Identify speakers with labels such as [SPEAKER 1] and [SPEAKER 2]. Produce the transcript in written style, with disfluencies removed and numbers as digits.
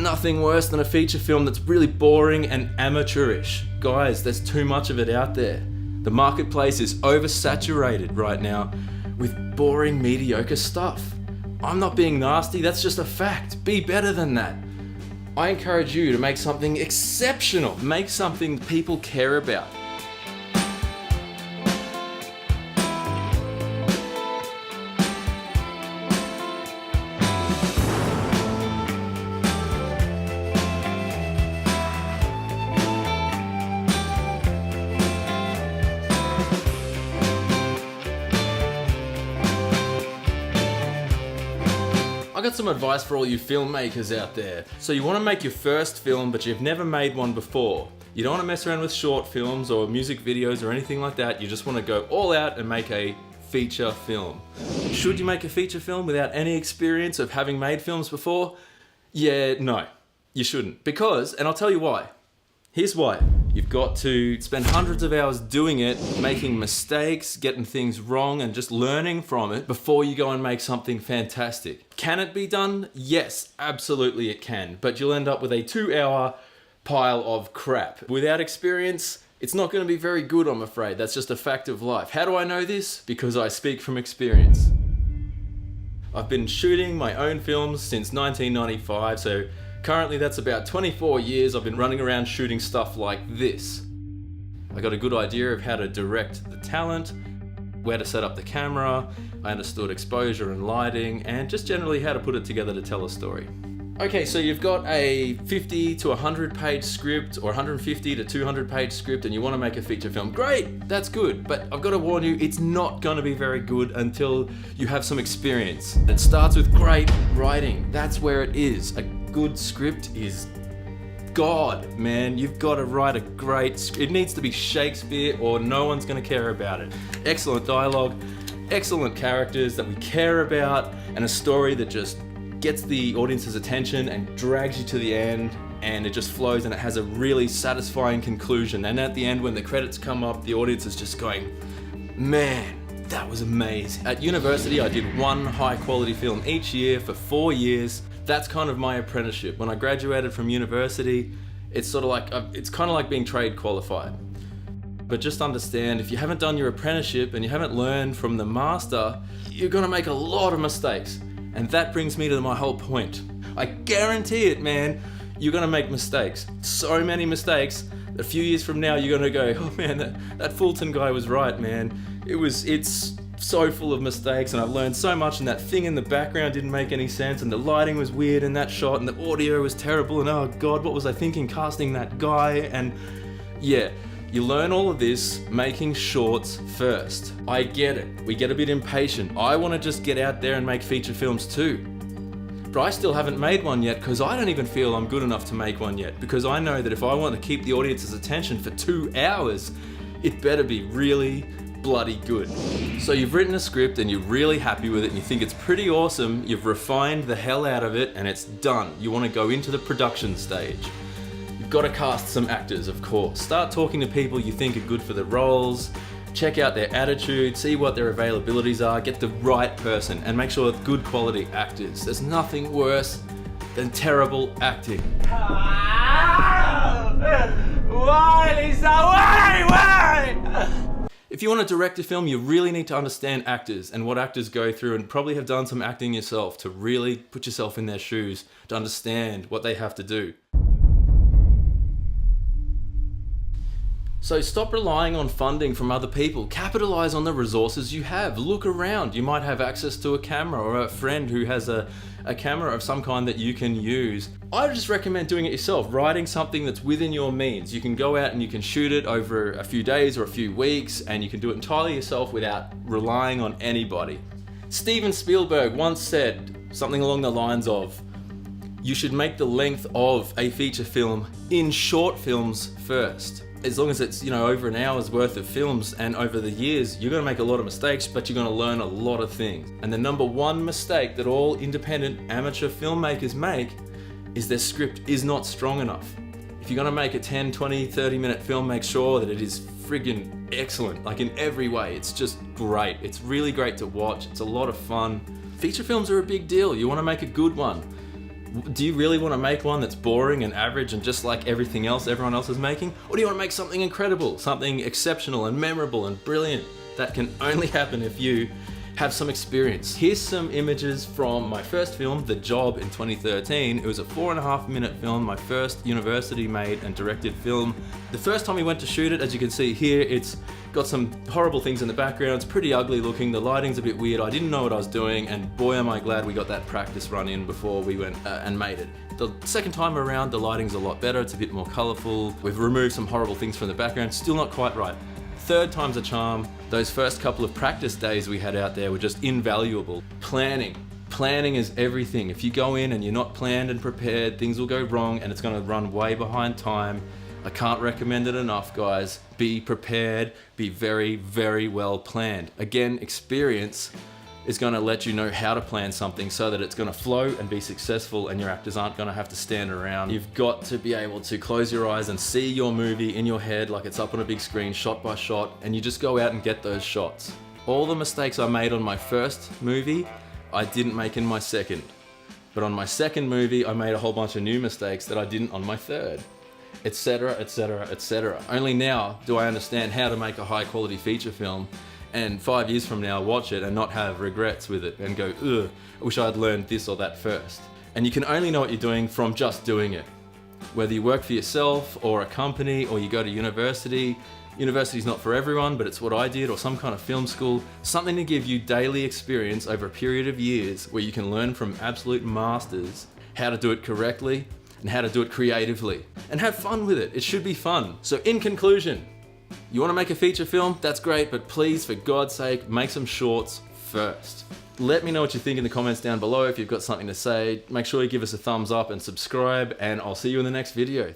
[SPEAKER 1] nothing worse than a feature film that's really boring and amateurish. Guys, there's too much of it out there. The marketplace is oversaturated right now with boring, mediocre stuff. I'm not being nasty, that's just a fact. Be better than that. I encourage you to make something exceptional. Make something people care about. I got some advice for all you filmmakers out there. So you want to make your first film, but you've never made one before. You don't want to mess around with short films or music videos or anything like that. You just want to go all out and make a feature film. Should you make a feature film without any experience of having made films before? Yeah, no, you shouldn't. Because, and I'll tell you why. Here's why. You've got to spend hundreds of hours doing it, making mistakes, getting things wrong, and just learning from it before you go and make something fantastic. Can it be done? Yes, absolutely it can. But you'll end up with a 2-hour pile of crap. Without experience, it's not going to be very good, I'm afraid. That's just a fact of life. How do I know this? Because I speak from experience. I've been shooting my own films since 1995, so currently that's about 24 years I've been running around shooting stuff like this. I got a good idea of how to direct the talent, where to set up the camera, I understood exposure and lighting, and just generally how to put it together to tell a story. Okay, so you've got a 50 to 100 page script or 150 to 200 page script and you want to make a feature film. Great, that's good, but I've got to warn you, it's not going to be very good until you have some experience. It starts with great writing. That's where it is. A good script is God, man. You've got to write a great script. It needs to be Shakespeare or no one's going to care about it. Excellent dialogue, excellent characters that we care about, and a story that just gets the audience's attention and drags you to the end, and it just flows and it has a really satisfying conclusion. And at the end, when the credits come up, the audience is just going, man, that was amazing. At university, I did one high quality film each year for 4 years. That's kind of my apprenticeship. When I graduated from university, it's sort of like, it's kind of like being trade qualified. But just understand, if you haven't done your apprenticeship and you haven't learned from the master, you're gonna make a lot of mistakes. And that brings me to my whole point. I guarantee it, man, you're gonna make mistakes. So many mistakes that a few years from now, you're gonna go, oh man, that Fulton guy was right, man. It's so full of mistakes and I've learned so much, and that thing in the background didn't make any sense, and the lighting was weird in that shot, and the audio was terrible, and oh God, what was I thinking casting that guy? And yeah, you learn all of this making shorts first. I get it. We get a bit impatient. I want to just get out there and make feature films too. But I still haven't made one yet because I don't even feel I'm good enough to make one yet, because I know that if I want to keep the audience's attention for 2 hours, it better be really bloody good. So you've written a script and you're really happy with it and you think it's pretty awesome, you've refined the hell out of it and it's done. You want to go into the production stage. Got to cast some actors, of course. Start talking to people you think are good for the roles, check out their attitude, see what their availabilities are, get the right person, and make sure it's good quality actors. There's nothing worse than terrible acting.
[SPEAKER 2] Why, Lisa? Why?
[SPEAKER 1] If you want to direct a film, you really need to understand actors and what actors go through, and probably have done some acting yourself to really put yourself in their shoes, to understand what they have to do. So stop relying on funding from other people. Capitalize on the resources you have. Look around. You might have access to a camera or a friend who has a camera of some kind that you can use. I just recommend doing it yourself, writing something that's within your means. You can go out and you can shoot it over a few days or a few weeks, and you can do it entirely yourself without relying on anybody. Steven Spielberg once said something along the lines of, you should make the length of a feature film in short films first. As long as it's, over an hour's worth of films, and over the years, you're gonna make a lot of mistakes, but you're gonna learn a lot of things. And the number one mistake that all independent amateur filmmakers make is their script is not strong enough. If you're gonna make a 10, 20, 30-minute film, make sure that it is friggin' excellent, like in every way. It's just great. It's really great to watch. It's a lot of fun. Feature films are a big deal. You wanna make a good one. Do you really want to make one that's boring and average and just like everything else everyone else is making? Or do you want to make something incredible, something exceptional and memorable and brilliant? That can only happen if you have some experience. Here's some images from my first film, The Job, in 2013. It was a 4.5-minute film, my first university made and directed film. The first time we went to shoot it, as you can see here, it's got some horrible things in the background. It's pretty ugly looking. The lighting's a bit weird. I didn't know what I was doing, and boy am I glad we got that practice run in before we went and made it. The second time around, the lighting's a lot better. It's a bit more colorful. We've removed some horrible things from the background. Still not quite right. Third time's a charm. Those first couple of practice days we had out there were just invaluable. Planning. Planning is everything. If you go in and you're not planned and prepared, things will go wrong and it's gonna run way behind time. I can't recommend it enough, guys. Be prepared, be very, very well planned. Again, experience is gonna let you know how to plan something so that it's gonna flow and be successful and your actors aren't gonna have to stand around. You've got to be able to close your eyes and see your movie in your head like it's up on a big screen, shot by shot, and you just go out and get those shots. All the mistakes I made on my first movie, I didn't make in my second. But on my second movie, I made a whole bunch of new mistakes that I didn't on my third. Etc, etc, etc. Only now do I understand how to make a high quality feature film, and 5 years from now watch it and not have regrets with it and go, ugh, I wish I had learned this or that first. And you can only know what you're doing from just doing it. Whether you work for yourself or a company or you go to university, university's not for everyone, but it's what I did, or some kind of film school, something to give you daily experience over a period of years where you can learn from absolute masters how to do it correctly and how to do it creatively. And have fun with it. It should be fun. So in conclusion, you want to make a feature film? That's great, but please, for God's sake, make some shorts first. Let me know what you think in the comments down below. If you've got something to say, make sure you give us a thumbs up and subscribe, and I'll see you in the next video.